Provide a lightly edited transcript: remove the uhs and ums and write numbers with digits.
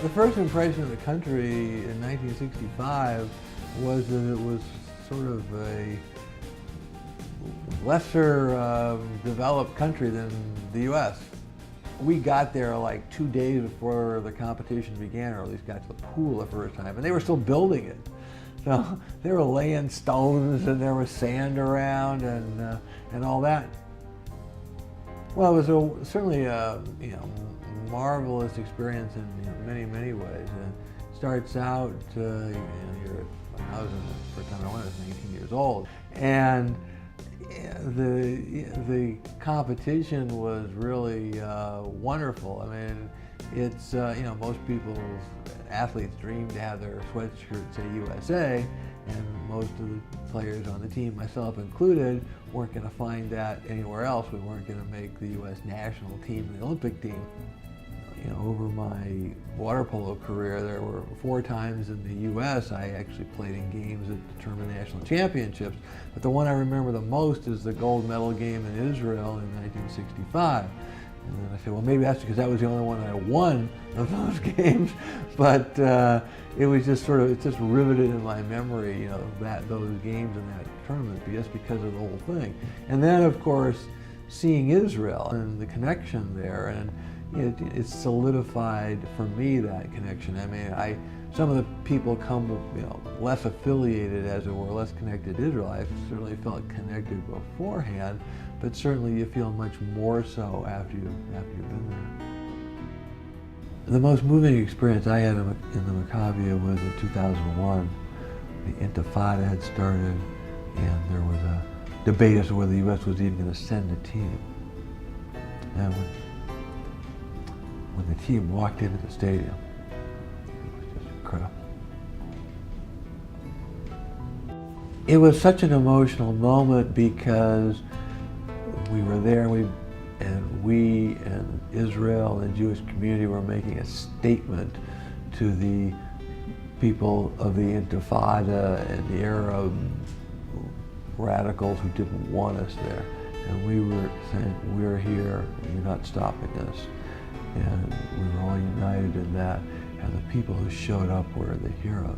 The first impression of the country in 1965 was that it was sort of a lesser developed country than the U.S. We got there like 2 days before the competition began, or at least got to the pool the first time, and they were still building it. So they were laying stones, and there was sand around, and all that. Well, it was certainly a marvelous experience in many ways. It starts out, I was the first time I went, I was 19 years old, and the competition was really wonderful. I mean, it's most people's athletes dream to have their sweatshirt say USA, and most of the players on the team, myself included, weren't going to find that anywhere else. We weren't going to make the U.S. national team, the Olympic team. Over my water polo career, there were 4 times in the U.S. I actually played in games that determined national championships. But the one I remember the most is the gold medal game in Israel in 1965. And then I said, well, maybe that's because that was the only one I won of those games. But it was just it's just riveted in my memory, those games and that tournament, just because of the whole thing. And then, of course, seeing Israel and the connection there, and it solidified for me that connection. I mean, some of the people come, less affiliated, as it were, less connected to Israel. I certainly felt connected beforehand, but certainly you feel much more so after you've been there. The most moving experience I had in the Maccabi was in 2001. The Intifada had started, and there was a debate as to whether the U.S. was even going to send a team. And when the team walked into the stadium, it was just incredible. It was such an emotional moment because we were there, and we and Israel and the Jewish community were making a statement to the people of the Intifada and the Arab radicals who didn't want us there. And we were saying, we're here, you're not stopping us. And we were all united in that, and the people who showed up were the heroes.